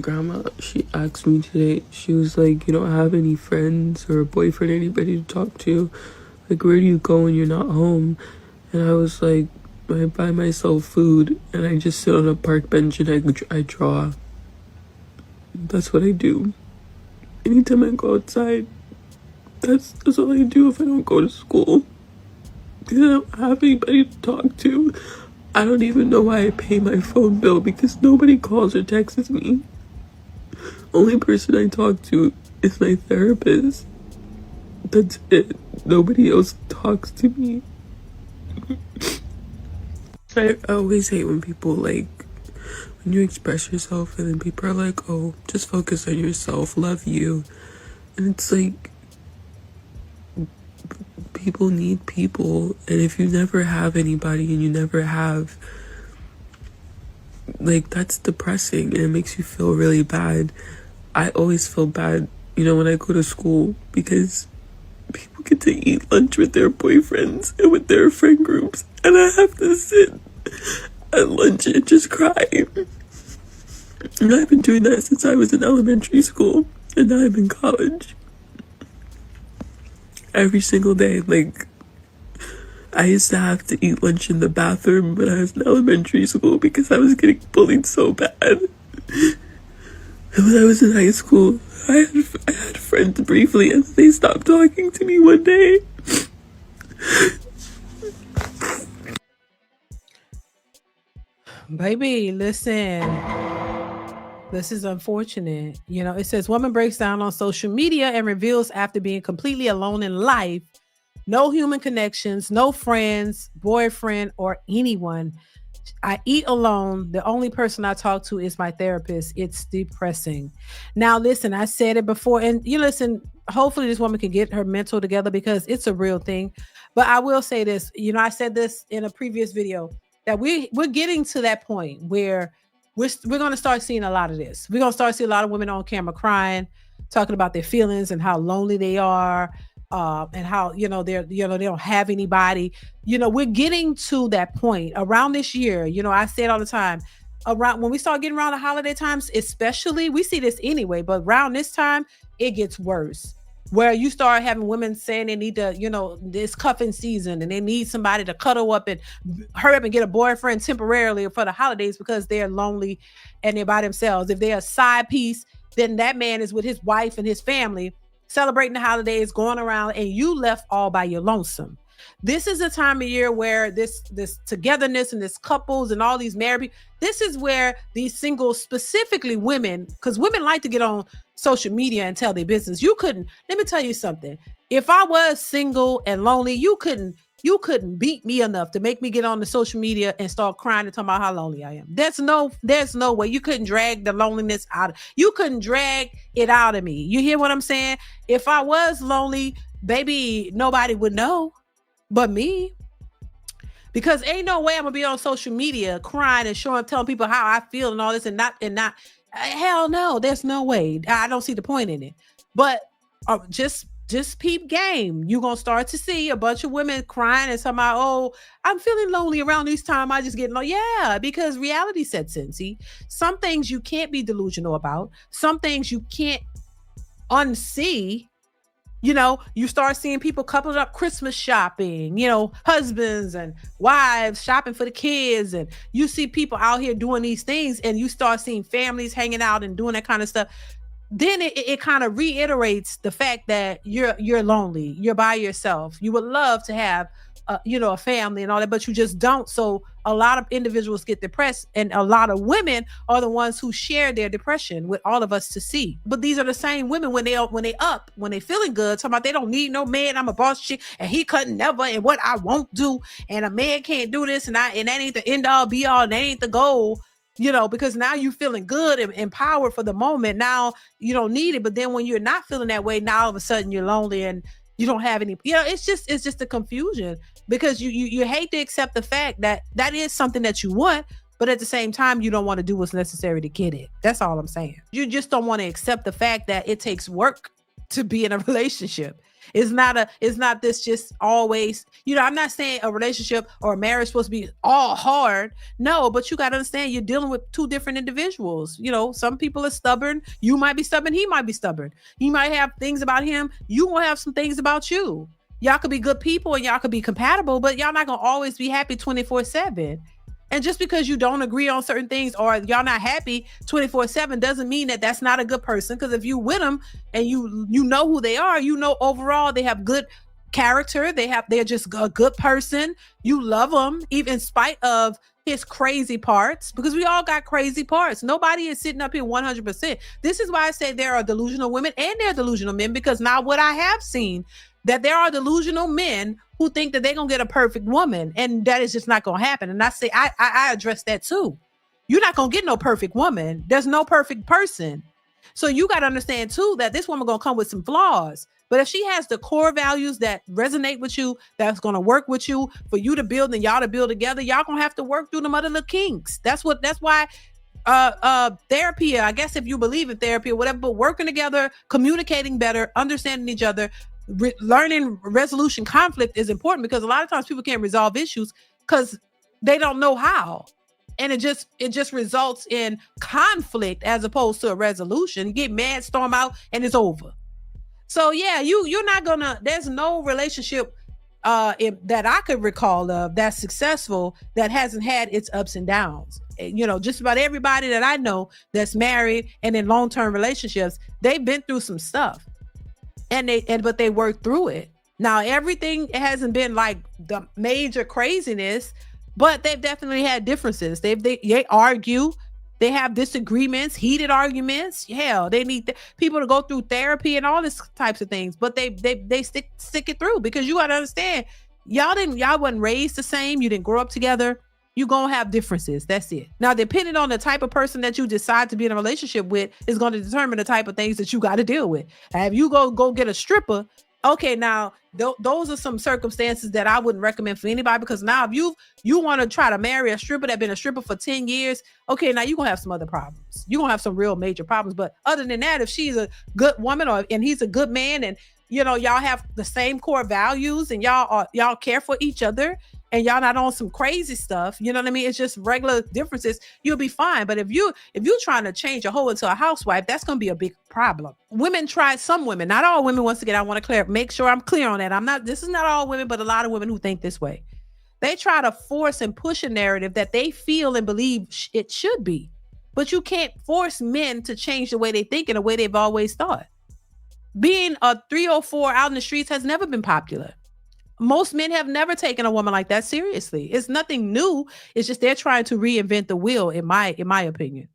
Grandma, she asked me today, she was like, you don't have any friends or a boyfriend, anybody to talk to? Like, where do you go when you're not home? And I was like, I buy myself food and I just sit on a park bench and I draw. That's what I do. Anytime I go outside, that's all I do if I don't go to school. Because I don't have anybody to talk to. I don't even know why I pay my phone bill because nobody calls or texts me. Only person I talk to is my therapist. That's it. Nobody else talks to me. I always hate when people when you express yourself and then people are like, oh, just focus on yourself, love you. And it's like, people need people. And if you never have anybody and you never have, that's depressing and it makes you feel really bad. I always feel bad, when I go to school because people get to eat lunch with their boyfriends and with their friend groups, and I have to sit at lunch and just cry. And I've been doing that since I was in elementary school, and now I'm in college. Every single day, I used to have to eat lunch in the bathroom when I was in elementary school because I was getting bullied so bad. And when I was in high school, I had friends briefly and they stopped talking to me one day. Baby, listen. This is unfortunate. It says woman breaks down on social media and reveals after being completely alone in life, no human connections, no friends, boyfriend, or anyone. I eat alone. The only person I talk to is my therapist. It's depressing. Now, listen, I said it before, and you listen, hopefully this woman can get her mental together because it's a real thing. But I will say this, I said this in a previous video that we're getting to that point where we're going to start seeing a lot of this. We're going to start seeing a lot of women on camera crying, talking about their feelings and how lonely they are. And how they don't have anybody. We're getting to that point around this year. I say it all the time. Around when we start getting around the holiday times, especially, we see this anyway, but around this time, it gets worse. Where you start having women saying they need to, this cuffing season and they need somebody to cuddle up and hurry up and get a boyfriend temporarily for the holidays because they're lonely and they're by themselves. If they're a side piece, then that man is with his wife and his family celebrating the holidays, going around, and you left all by your lonesome. This is a time of year where this togetherness and this couples and all these married people, this is where these singles, specifically women, because women like to get on social media and tell their business. Let me tell you something. If I was single and lonely, you couldn't beat me enough to make me get on the social media and start crying and talking about how lonely I am. There's no way. You couldn't drag the loneliness out. You couldn't drag it out of me. You hear what I'm saying? If I was lonely, baby, nobody would know but me. Because ain't no way I'm gonna be on social media crying and telling people how I feel and all this and not hell no, there's no way. I don't see the point in it. But just peep game. You're going to start to see a bunch of women crying and somehow, oh, I'm feeling lonely around this time. I just get low. Yeah, because reality sets in. See, some things you can't be delusional about. Some things you can't unsee. You start seeing people coupling up Christmas shopping, husbands and wives shopping for the kids. And you see people out here doing these things and you start seeing families hanging out and doing that kind of stuff. Then it kind of reiterates the fact that you're lonely, you're by yourself. You would love to have, a family and all that, but you just don't. So a lot of individuals get depressed, and a lot of women are the ones who share their depression with all of us to see. But these are the same women when they feeling good, talking about they don't need no man. I'm a boss chick, and he couldn't never, and what I won't do, and a man can't do this, and that ain't the end all be all, and that ain't the goal. Because now you're feeling good and empowered for the moment. Now you don't need it. But then when you're not feeling that way, now all of a sudden you're lonely and you don't have any, it's just a confusion because you hate to accept the fact that is something that you want, but at the same time, you don't want to do what's necessary to get it. That's all I'm saying. You just don't want to accept the fact that it takes work to be in a relationship. It's not this just always, I'm not saying a relationship or a marriage is supposed to be all hard. No, but you got to understand you're dealing with two different individuals. Some people are stubborn. You might be stubborn. He might be stubborn. You might have things about him. You will have some things about you. Y'all could be good people and y'all could be compatible, but y'all not going to always be happy 24/7. And just because you don't agree on certain things or y'all not happy 24/7 doesn't mean that that's not a good person. Because if you with them and you know who they are, overall they have good character. They're just a good person. You love them, even in spite of his crazy parts, because we all got crazy parts. Nobody is sitting up here 100%. This is why I say there are delusional women and there are delusional men, because now what I have seen that there are delusional men who think that they're going to get a perfect woman, and that is just not going to happen. And I say, I address that too. You're not going to get no perfect woman. There's no perfect person. So you got to understand too, that this woman going to come with some flaws. But if she has the core values that resonate with you, that's going to work with you for you to build and y'all to build together, y'all going to have to work through them other little kinks. That's why therapy, I guess, if you believe in therapy or whatever, but working together, communicating better, understanding each other, learning resolution conflict is important, because a lot of times people can't resolve issues because they don't know how, and it just results in conflict as opposed to a resolution. You get mad, storm out, and it's over. So yeah, you're not gonna, there's no relationship that I could recall of that's successful that hasn't had its ups and downs. Just about everybody that I know that's married and in long-term relationships, they've been through some stuff. But they work through it. Now, everything hasn't been like the major craziness, but they've definitely had differences. They argue, they have disagreements, heated arguments. Hell, they need people to go through therapy and all this types of things. But they stick it through, because you got to understand, y'all wasn't raised the same. You didn't grow up together. You're going to have differences. That's it. Now, depending on the type of person that you decide to be in a relationship with is going to determine the type of things that you got to deal with. And if you go get a stripper, okay, now those are some circumstances that I wouldn't recommend for anybody, because now if you want to try to marry a stripper that's been a stripper for 10 years, okay, now you're going to have some other problems. You're going to have some real major problems. But other than that, if she's a good woman and he's a good man, and y'all have the same core values and y'all care for each other, and y'all not on some crazy stuff, you know what I mean? It's just regular differences. You'll be fine. But if you're trying to change a hoe into a housewife, that's going to be a big problem. Some women, not all women, once again, I want to make sure I'm clear on that. This is not all women, but a lot of women who think this way. They try to force and push a narrative that they feel and believe it should be. But you can't force men to change the way they think and the way they've always thought. Being a 304 out in the streets has never been popular. Most men have never taken a woman like that seriously. It's nothing new. It's just they're trying to reinvent the wheel, in my opinion.